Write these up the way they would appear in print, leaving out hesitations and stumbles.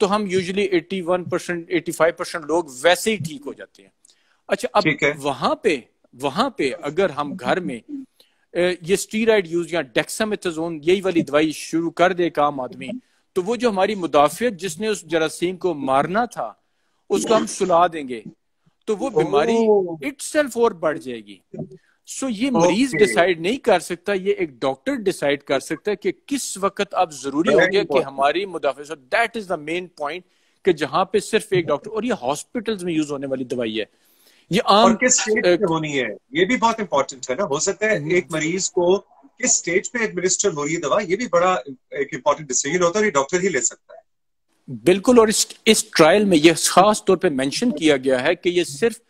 تو ہم یوزلی 81% 85% لوگ ویسے ہی ٹھیک ہو جاتے ہیں. اچھا اب وہاں پہ اگر ہم گھر میں یہ اسٹیرائڈ یوز یا ڈیکسامیتھازون یہی والی دوائی شروع کر دے ایک عام آدمی, تو وہ جو ہماری مدافعت جس نے اس جراثیم کو مارنا تھا اس کو ہم سلا دیں گے, تو وہ بیماری اٹ سیلف اور بڑھ جائے گی. سو یہ مریض ڈیسائیڈ نہیں کر سکتا, یہ ایک ڈاکٹر ڈیسائیڈ کر سکتا ہے کہ کس وقت اب ضروری ہو گیا کہ ہماری مدافعت. سو that is the main point کہ جہاں پہ صرف ایک ڈاکٹر, اور یہ ہاسپٹلز میں یوز ہونے والی دوائی ہے, یہ عام اور کس سٹیج پہ ہونی ہے یہ بھی بہت امپورٹنٹ ہے نا. ہو سکتا ہے ایک مریض کو کس سٹیج پہ ایڈمنسٹر ہو رہی ہے دوا, یہ بھی بڑا ایک امپورٹنٹ ڈیسیژن ہوتا ہے, اور یہ ڈاکٹر ہی لے سکتا ہے. بالکل, اور اس ٹرائل میں یہ خاص طور پہ مینشن کیا گیا ہے کہ یہ صرف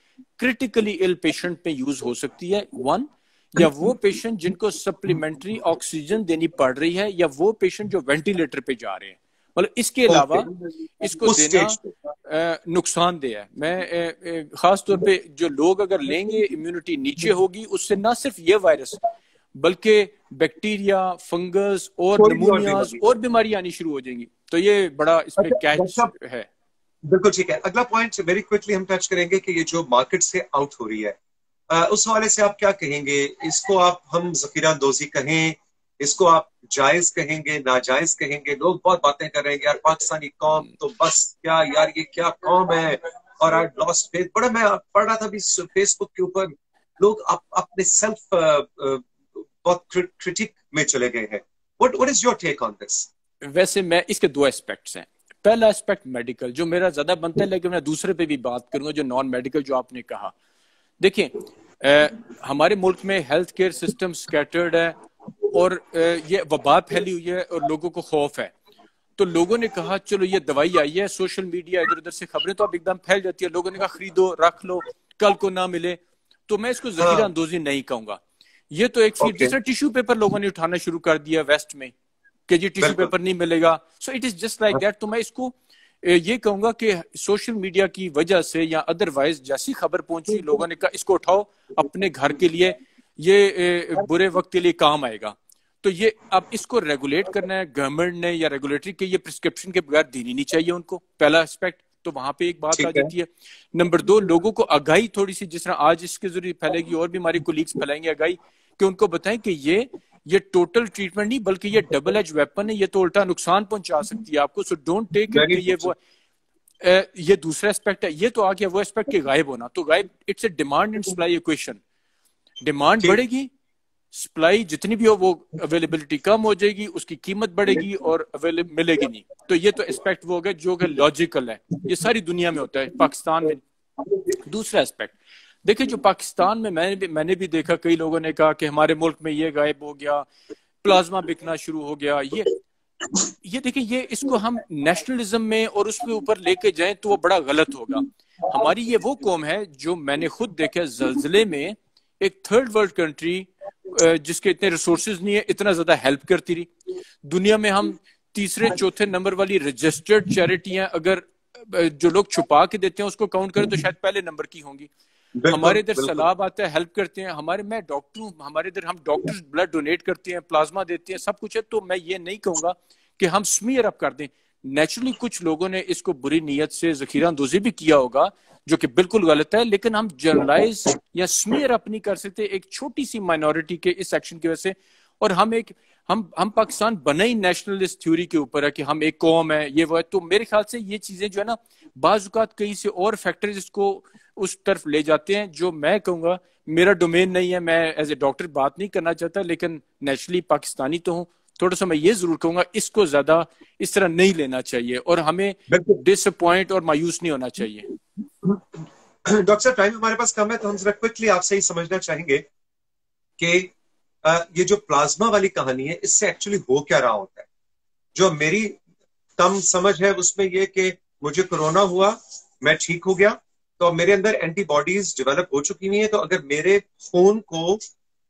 کریٹیکلی ال پیشنٹ پہ یوز ہو سکتی ہے, ون, یا وہ پیشنٹ جن کو سپلیمنٹری آکسیجن دینی پڑ رہی ہے, یا وہ پیشنٹ جو وینٹیلیٹر پہ جا رہے ہیں. مطلب اس کے علاوہ اس کو دینا نقصان دہ ہے. میں خاص طور پہ جو لوگ اگر لیں گے امیونٹی نیچے ہوگی, اس سے نہ صرف یہ وائرس بلکہ بیکٹیریا, فنگس اور نمونیاز اور بیماریاں آنی شروع ہو جائیں گی. تو یہ بڑا اس میں کیچ ہے. بالکل ٹھیک ہے. اگلا پوائنٹ ویری کوئکلی ہم ٹچ کریں گے کہ یہ جو مارکیٹ سے آؤٹ ہو رہی ہے, اس حوالے سے آپ کیا کہیں گے؟ اس کو ہم ذخیرہ اندوزی کہیں, اس کو آپ جائز کہیں گے, ناجائز کہیں گے؟ لوگ بہت باتیں کر رہے ہیں یار پاکستانی قوم تو بس کیا یار, یہ کیا قوم ہے, اور آئی لاسٹ فیتھ. بڑا میں پڑھ رہا تھا ابھی فیس بک کے اوپر, لوگ اپنے سیلف بہت کرٹک میں چلے گئے ہیں. What is your take on this? ویسے میں اس کے دو اسپیکٹس ہیں. پہلا اسپیکٹ میڈیکل جو میرا زیادہ بنتا ہے, لیکن میں دوسرے پہ بھی بات کروں گا جو نان میڈیکل جو آپ نے کہا. دیکھیں ہمارے ملک میں ہیلتھ کیئر سسٹم سکیٹرڈ ہے, اور یہ وبا پھیلی ہوئی ہے اور لوگوں کو خوف ہے. تو لوگوں نے کہا چلو یہ دوائی آئی ہے, سوشل میڈیا ادھر ادھر سے خبریں تو اب ایک دم پھیل جاتی ہے, لوگوں نے کہا خریدو رکھ لو کل کو نہ ملے. تو میں اس کو ذخیرہ اندوزی نہیں کہوں گا. یہ تو ایک فیڈ, جس طرح ٹیشو پیپر لوگوں نے اٹھانا شروع کر دیا ویسٹ میں کہ جی ٹیشو پیپر نہیں ملے گا, so it is just like that. تو میں اس کو یہ کہوں گا کہ سوشل میڈیا کی وجہ سے یا ادروائز جیسی خبر پہنچی, لوگوں نے کہا اس کو اٹھاؤ اپنے گھر کے لیے, یہ برے وقت کے لیے کام آئے گا. تو یہ اب اس کو ریگولیٹ کرنا ہے گورنمنٹ نے یا ریگولیٹری کے, یہ پرسکرپشن کے بغیر دینی نہیں چاہیے ان کو. پہلا اسپیکٹ تو وہاں پہ ایک بات آ جاتی ہے. نمبر دو, لوگوں کو آگاہی تھوڑی سی, جس طرح آج اس کے ذریعے پھیلے گی اور بھی ہماری کولیگز پھیلائیں گے آگاہی, کہ ان کو بتائیں کہ یہ ٹوٹل ٹریٹمنٹ نہیں بلکہ یہ ڈبل ایج ویپن ہے, یہ تو الٹا نقصان پہنچا سکتی ہے آپ کو. سو ڈونٹ ٹیک اٹ کہ یہ دوسرا اسپیکٹ ہے. یہ تو آ گیا وہ اسپیکٹ کہ غائب ہونا, تو غائب it's a demand and supply equation. Demand بڑھے گی, سپلائی جتنی بھی ہو وہ اویلیبلٹی کم ہو جائے گی, اس کی قیمت بڑھے گی اور ملے گی نہیں. تو یہ تو اسپیکٹ وہ ہو گیا جو کہ لاجیکل ہے, یہ ساری دنیا میں ہوتا ہے, پاکستان میں. دوسرا اسپیکٹ دیکھیں جو پاکستان میں میں نے بھی دیکھا, کئی لوگوں نے کہا کہ ہمارے ملک میں یہ غائب ہو گیا, پلازما بکنا شروع ہو گیا. یہ دیکھیں, یہ اس کو ہم نیشنلزم میں اور اس کے اوپر لے کے جائیں تو وہ بڑا غلط ہوگا. ہماری یہ وہ قوم ہے جو میں نے خود دیکھا زلزلے میں ایک تھرڈ ورلڈ کنٹری جس کے اتنے ریسورسز نہیں ہے, اتنا زیادہ ہیلپ کرتی رہی. دنیا میں ہم تیسرے چوتھے نمبر والی رجسٹرڈ چیریٹیاں اگر جو لوگ چھپا کے دیتے ہیں اس کو کاؤنٹ کریں تو شاید پہلے نمبر کی ہوں گی. ہمارے ادھر سیلاب آتا ہے, ہیلپ کرتے ہیں. میں ڈاکٹر ہوں, ہمارے ادھر ہم ڈاکٹر بلڈ ڈونیٹ کرتے ہیں, پلازما دیتے ہیں, سب کچھ ہے. تو میں یہ نہیں کہوں گا کہ ہم سمیئر اپ کر دیں. نیچرلی کچھ لوگوں نے اس کو بری نیت سے ذخیرہ اندوزی بھی کیا ہوگا جو کہ بالکل غلط ہے, لیکن ہم جنرلائز یا سمیئر اپ نہیں کر سکتے ایک چھوٹی سی مائنورٹی کے اس ایکشن کی وجہ سے. اور ہم پاکستان بنا ہی نیشنلسٹ تھیوری کے اوپر ہے کہ ہم ایک قوم ہے, یہ وہ ہے. تو میرے خیال سے یہ چیزیں جو ہے نا, بعض اوقات کہیں سے اور فیکٹرز اس کو اس طرف لے جاتے ہیں, جو میں کہوں گا میرا ڈومین نہیں ہے. میں ایز اے ڈاکٹر بات نہیں کرنا چاہتا, لیکن نیچرلی پاکستانی تو ہوں. تھوڑا سا میں یہ ضرور کہوں گا اس کو زیادہ اس طرح نہیں لینا چاہیے, اور ہمیں ڈس اپوائنٹ اور مایوس نہیں ہونا چاہیے. ڈاکٹر صاحب ٹائم ہمارے پاس کم ہے, تو ہم ذرا کوئکلی آپ سے ہی سمجھنا چاہیں گے کہ یہ جو پلازما والی کہانی ہے, اس سے ایکچولی ہو کیا رہا ہوتا ہے. جو میری کم سمجھ ہے اس میں یہ کہ مجھے کورونا ہوا, میں ٹھیک ہو گیا, تو میرے اندر اینٹی باڈیز ڈیولپ ہو چکی ہوئی ہیں. تو اگر میرے خون کو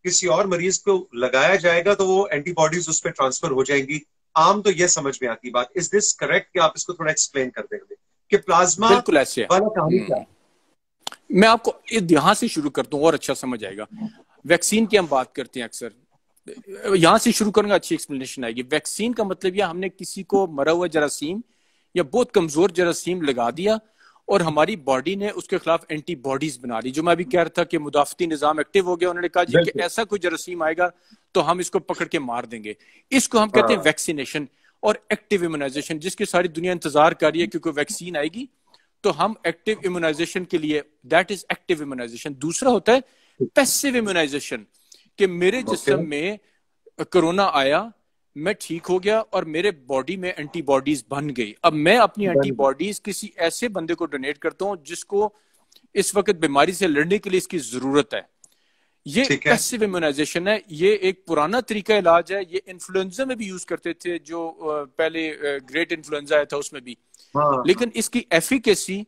کسی اور مریض کو لگایا جائے گا تو وہ اینٹی باڈیز اس پہ ٹرانسفر ہو جائیں گی. عام تو یہ سمجھ میں آتی بات. از دس کریکٹ کہ آپ اس کو تھوڑا ایکسپلین کر دیں گے کہ پلازما بالکل ایسے والا کہانی کیا ہے؟ میں آپ کو یہاں سے شروع کرتا ہوں اور اچھا سمجھ آئے گا. ویکسین کی ہم بات کرتے ہیں اکثر, یہاں سے شروع کروں گا, اچھی ایکسپلینیشن آئے گی. ویکسین کا مطلب یہ ہم نے کسی کو مرا ہوا جراثیم یا بہت کمزور جراثیم لگا دیا اور ہماری باڈی نے اس کے خلاف اینٹی باڈیز بنا لی. جو میں بھی کہہ رہا تھا کہ مدافعتی نظام ایکٹیو ہو گیا, انہوں نے کہا جی کہ ایسا کوئی جراثیم آئے گا تو ہم اس کو پکڑ کے مار دیں گے. اس کو ہم کہتے ہیں ویکسینیشن اور ایکٹیو امیونائزیشن, جس کی ساری دنیا انتظار کر رہی ہے کہ کوئی ویکسین آئے گی تو ہم ایکٹیو امیونائزیشن کے لیے, دیٹ از ایکٹیو امیونائزیشن. دوسرا ہوتا ہے پیسیو امیونائزیشن, کہ میرے جسم میں کرونا آیا, میں ٹھیک ہو گیا اور میرے باڈی میں اینٹی باڈیز بن گئی. اب میں اپنی اینٹی باڈیز کسی ایسے بندے کو ڈونیٹ کرتا ہوں جس کو اس وقت بیماری سے لڑنے کے لیے اس کی ضرورت ہے. یہ پیسیو امیونائزیشن ہے. یہ ایک پرانا طریقہ علاج ہے. یہ انفلوئنزا میں بھی یوز کرتے تھے, جو پہلے گریٹ انفلوئنزا آیا تھا اس میں بھی. لیکن اس کی ایفیکیسی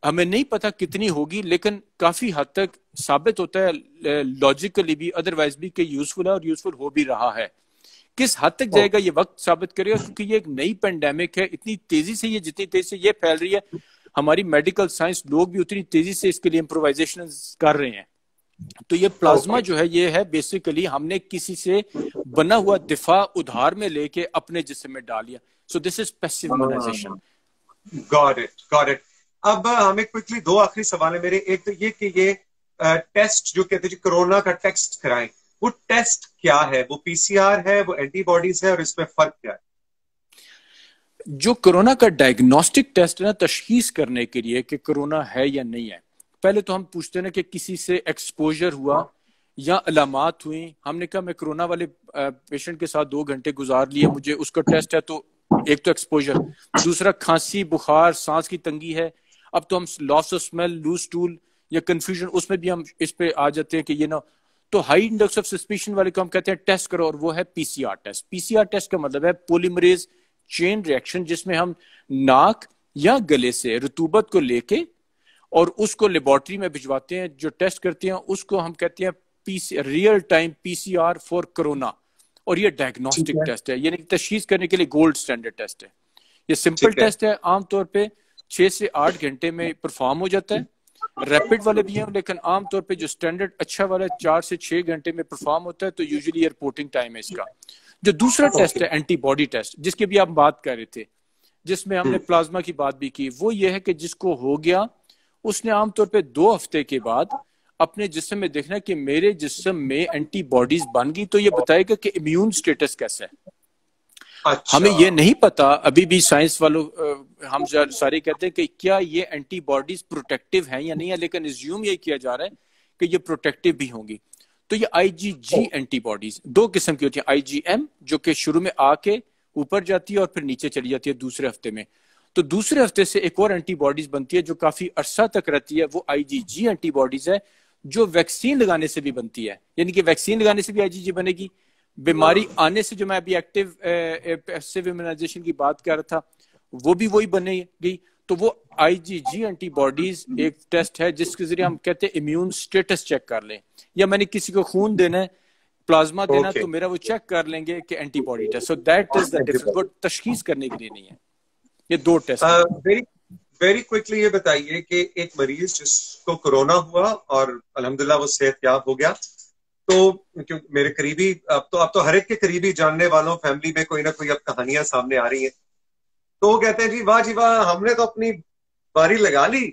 ہمیں نہیں پتا کتنی ہوگی, لیکن کافی حد تک ثابت ہوتا ہے لاجیکلی بھی, ادروائز بھی, کہ یوزفل ہے اور یوزفل ہو بھی رہا ہے. کس حد تک جائے گا یہ وقت ثابت کرے گا, کیونکہ یہ ایک نئی پینڈیمک ہے. اتنی تیزی سے یہ, جتنی تیزی سے یہ پھیل رہی ہے, ہماری میڈیکل سائنس لوگ بھی اتنی تیزی سے اس کے لیے امپرووائزیشن کر رہے ہیں. تو یہ پلازما جو ہے یہ ہے بیسیکلی ہم نے کسی سے بنا ہوا دفاع ادھار میں لے کے اپنے جسم میں ڈال لیا. سو دس از پیسیو امیونائزیشن. Got it. اب ہمیں کوئکلی دو آخری سوال ہیں میرے. ایک تو یہ کہ یہ ٹیسٹ جو کہتے ہیں کرونا کا ٹیسٹ کرائیں, وہ ٹیسٹ کیا ہے؟ وہ پی سی آر ہے, وہ اینٹی باڈیز ہے, اور اس میں فرق کیا ہے؟ جو کرونا کا ڈائگنوسٹک ٹیسٹ ہے نا, تشخیص کرنے کے لیے کہ کرونا ہے یا نہیں ہے, پہلے تو ہم پوچھتے ہیں کہ کسی سے ایکسپوجر ہوا یا علامات ہوئی. ہم نے کہا میں کرونا والے پیشنٹ کے ساتھ 2 گھنٹے گزار لیے, مجھے اس کا ٹیسٹ ہے, تو ایک تو ایکسپوجر, دوسرا کھانسی, بخار, سانس کی تنگی ہے. اب تو ہم لاس آف اسمیل, لوز ٹول یا کنفیوژن, اس میں بھی ہم اس پہ آ جاتے ہیں کہ یہ نہ, تو ہائی انڈیکس آف سسپیشن والے کو ہم کہتے ہیں ٹیسٹ کرو, اور وہ ہے پی C are test. P C are test کا مطلب ہے پولیمریز چین ریئیکشن, جس میں ہم ناک یا گلے سے رطوبت کو لے کے اور اس کو لیبارٹری میں بھجواتے ہیں. جو ٹیسٹ کرتے ہیں اس کو ہم کہتے ہیں real time P C R for corona, اور یہ ڈائگنوسٹک ٹیسٹ ہے, یعنی تشخیص کرنے کے لیے گولڈ سٹینڈرڈ ٹیسٹ ہے. یہ سمپل ٹیسٹ ہے, عام طور پہ 6 سے 8 گھنٹے میں پرفارم ہو جاتا ہے. ریپڈ والے بھی ہیں, لیکن عام طور پہ جو سٹینڈرڈ اچھا والا 4 سے 6 گھنٹے میں پرفارم ہوتا ہے, تو یوزلی رپورٹنگ ٹائم ہے اس کا. جو دوسرا ٹیسٹ ہے اینٹی باڈی ٹیسٹ, جس کی بھی آپ بات کر رہے تھے, جس میں ہم نے پلازما کی بات بھی کی, وہ یہ ہے کہ جس کو ہو گیا اس نے عام طور پہ 2 ہفتے کے بعد اپنے جسم میں دیکھنا کہ میرے جسم میں اینٹی باڈیز بن گئی, تو یہ بتائے گا کہ امیون سٹیٹس کیسا ہے. ہمیں یہ نہیں پتا ابھی بھی, سائنس والوں ہم سارے کہتے ہیں کہ کیا یہ اینٹی باڈیز پروٹیکٹیو ہیں یا نہیں ہے, لیکن ایزیوم یہ کیا جا رہا ہے کہ یہ پروٹیکٹیو بھی ہوں گی. تو یہ آئی جی جی اینٹی باڈیز 2 قسم کی ہوتی ہیں. آئی جی ایم جو کہ شروع میں آ کے اوپر جاتی ہے اور پھر نیچے چلی جاتی ہے دوسرے ہفتے میں. تو دوسرے ہفتے سے ایک اور اینٹی باڈیز بنتی ہے جو کافی عرصہ تک رہتی ہے, وہ آئی جی جی اینٹی باڈیز ہے, جو ویکسین لگانے سے بھی بنتی ہے. یعنی کہ ویکسین لگانے سے بھی آئی جی جی بنے گی, بیماری آنے سے, جو میں ابھی ایکٹیو امیونائزیشن کی بات کر رہا تھا, وہ بھی وہی بنے گی. تو وہ آئی جی جی اینٹی باڈیز ایک ٹیسٹ ہے جس کے ذریعے ہم کہتے ہیں امیون سٹیٹس چیک کر لیں, یا میں نے کسی کو خون دینا ہے, پلازما دینا, تو میرا وہ چیک کر لیں گے کہ antibody test. So that is the difference, وہ تشخیص کرنے کے لیے نہیں ہے. یہ 2 ٹیسٹ. ویری کوئکلی یہ بتائیے کہ ایک مریض جس کو کرونا ہوا اور الحمدللہ وہ صحت یاب ہو گیا, تو میرے قریبی, اب تو ہر ایک کے قریبی جاننے والوں فیملی میں کوئی نہ کوئی اب کہانیاں سامنے آ رہی ہیں, تو وہ کہتے ہیں جی واہ جی واہ, ہم نے تو اپنی باری لگا لی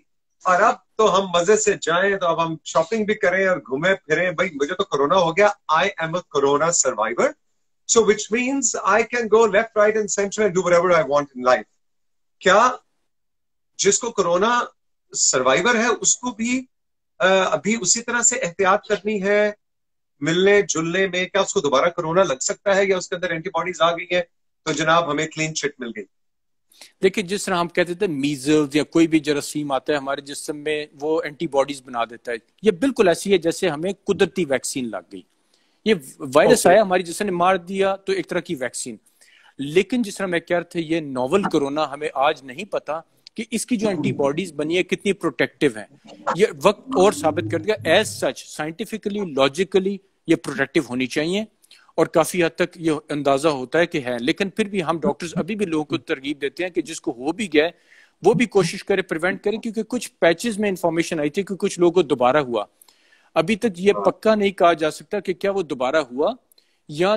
اور اب تو ہم مزے سے جائیں, تو اب ہم شاپنگ بھی کریں اور گھومیں پھریں. بھائی مجھے تو کرونا ہو گیا, I am a corona survivor, so which means I can go left right and centre and do what ever I want in life. کیا جس کو کرونا سروائیور ہے اس کو بھی ابھی اسی طرح سے احتیاط کرنی ہے ملنے جلنے میں؟ کیا اس کو دوبارہ کرونا لگ سکتا ہے, یا اس کے اندر اینٹی باڈیز آ گئی ہیں تو جناب ہمیں کلین چٹ مل گئی؟ دیکھیں, جس طرح ہم کہتے تھے میزلز یا کوئی بھی جراثیم آتا ہے ہمارے جسم میں, وہ اینٹی باڈیز بنا دیتا ہے. یہ بالکل ایسی ہے جیسے ہمیں قدرتی ویکسین لگ گئی. یہ وائرس آیا ہماری جسم نے مار دیا, تو ایک طرح کی ویکسین. لیکن جس طرح میں کہہ رہا تھا, یہ نوول کرونا ہمیں آج نہیں پتا کہ اس کی جو اینٹی باڈیز بنی ہے کتنی پروٹیکٹیو ہیں. یہ وقت اور ثابت کر دیا. ایز سچ سائنٹیفکلی لاجیکلی یہ پروٹیکٹیو ہونی چاہیے, اور کافی حد تک یہ اندازہ ہوتا ہے کہ ہے. لیکن پھر بھی ہم ڈاکٹرز ابھی بھی لوگوں کو ترغیب دیتے ہیں کہ جس کو ہو بھی گیا وہ بھی کوشش کرے پریونٹ کرے, کیونکہ کچھ پیچز میں انفارمیشن آئی تھی کہ کچھ لوگوں کو دوبارہ ہوا. ابھی تک یہ پکا نہیں کہا جا سکتا کہ کیا وہ دوبارہ ہوا یا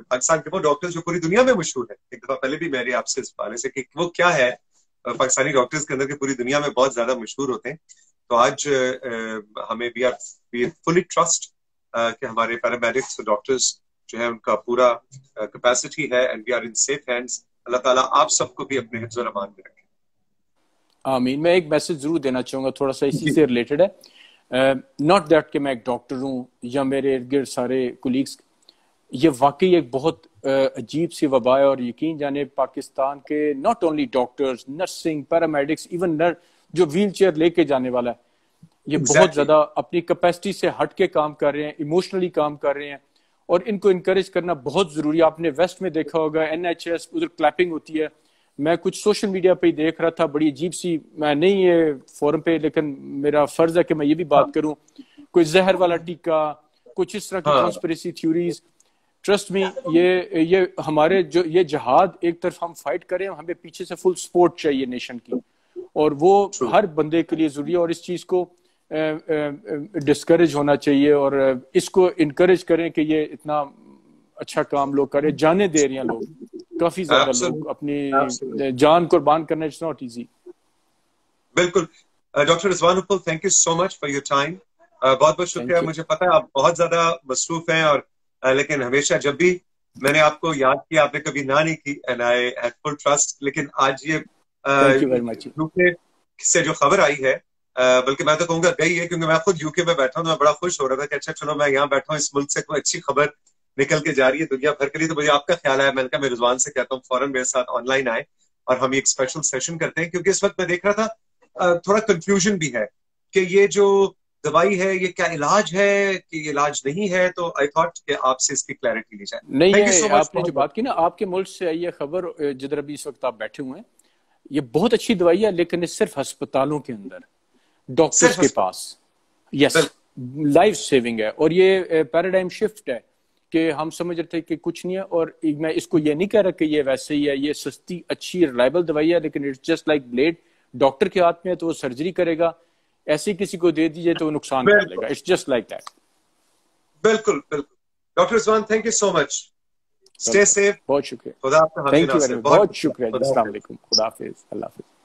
پاکستان کے وہ ڈاکٹرز جو پوری دنیا میں مشہور ہیں. ایک دفعہ پہلے بھی میں نے آپ سے اس حوالے سے کہ وہ کیا ہے پاکستانی ڈاکٹرز کے اندر کہ پوری دنیا میں بہت زیادہ مشہور ہوتے ہیں. تو آج ہمیں وی فلی ٹرسٹ کہ ہمارے پیرامیڈکس ڈاکٹرز جو ہے ان کا پورا کیپیسٹی ہے and we are in safe hands. اللہ تعالیٰ آپ سب کو بھی اپنے حفظ و امان میں رکھے. آمین. میں ایک میسج ضرور دینا چاہوں گا, تھوڑا سا اسی سے ریلیٹڈ ہے. ناٹ دیٹ کہ میں ایک ڈاکٹر ہوں یا میرے ارد گرد سارے کولیگس, یہ واقعی ایک بہت عجیب سی وبا ہے. اور یقین جانے پاکستان کے not only doctors, nursing, paramedics, even جو ویل چیئر لے کے جانے والا ہے, یہ بہت زیادہ اپنی کیپیسٹی سے ہٹ کے کام کر رہے ہیں, ایموشنلی کام کر رہے ہیں, اور ان کو انکریج کرنا بہت ضروری ہے. آپ نے ویسٹ میں دیکھا ہوگا NHS ادھر کلیپنگ ہوتی ہے. میں کچھ سوشل میڈیا پہ ہی دیکھ رہا تھا, بڑی عجیب سی, میں نہیں یہ فورم پہ, لیکن میرا فرض ہے کہ میں یہ بھی بات کروں, کوئی زہر والا ٹیکا, کچھ اس طرح کی کانسپریسی تھیوریز. ٹرسٹ می, یہ ہمارے جو یہ جہاد ایک طرف ہم فائٹ کریں, ہمیں پیچھے سے فل سپورٹ چاہیے نیشن کی, اور وہ ہر بندے کے لیے ضروری ہے. اور اس چیز کو ڈسکریج ہونا چاہیے, اور اس کو انکریج کریں کہ یہ اتنا اچھا کام لوگ کریں, جانے دے رہے ہیں لوگ, کافی زیادہ لوگ اپنی جان قربان کرنا. It's not easy. بالکل. Doctor Rizwan Iqbal, thank you so much for your time. بہت بہت شکریہ. مجھے پتا ہے آپ بہت زیادہ مصروف ہیں, اور لیکن ہمیشہ جب بھی میں نے آپ کو یاد کیا آپ نے کبھی نہ نہیں کی, and I had full trust. لیکن آج یہ یوکے سے جو خبر آئی ہے, بلکہ میں تو کہوں گا گئی ہے, کیونکہ میں خود یوکے میں بیٹھا ہوں, تو میں بڑا خوش ہو رہا تھا کہ اچھا چلو میں یہاں بیٹھا ہوں, اس ملک سے کوئی اچھی خبر نکل کے جا رہی ہے دنیا بھر کے لیے. تو مجھے آپ کا خیال آیا, میں نے کہا میں رضوان سے کہتا ہوں فوراً میرے ساتھ آن لائن آئے اور ہم ایک اسپیشل سیشن کرتے ہیں. کیونکہ اس وقت میں دیکھ رہا تھا تھوڑا کنفیوژن بھی ہے کہ یہ جو دوائی ہے یہ کیا علاج ہے کہ یہ علاج نہیں ہے. تو آئی تھاٹ کہ آپ سے اس کی کلیئرٹی لی جائے. نہیں ہے, آپ نے جو بات کی نا, آپ کے ملک سے آئی ہے خبر, جدھر ابھی اس وقت آپ بیٹھے ہوئے ہیں, یہ بہت اچھی دوائی ہے, لیکن یہ صرف ہسپتالوں کے اندر, ڈاکٹرز کے پاس. یس, لائف سیونگ ہے. اور یہ پیراڈائم شفٹ ہے کہ ہم سمجھ رہے تھے کہ کچھ نہیں ہے. اور میں اس کو یہ نہیں کہہ رہا کہ یہ ویسے ہی ہے, یہ سستی اچھی ریلائبل دوائی ہے, لیکن it's just like blade. Doctor کے ہاتھ میں ہے تو وہ سرجری کرے گا, ایسے کسی کو دے دیجئے تو وہ نقصان کر لے گا. It's just like that. بالکل بالکل. Doctor Rizwan, thank you so much. Stay safe. بہت شکریہ. خدا آپ کا تھینک یو ویری مچ. بہت شکریہ. السلام علیکم. خدا حافظ. اللہ حافظ.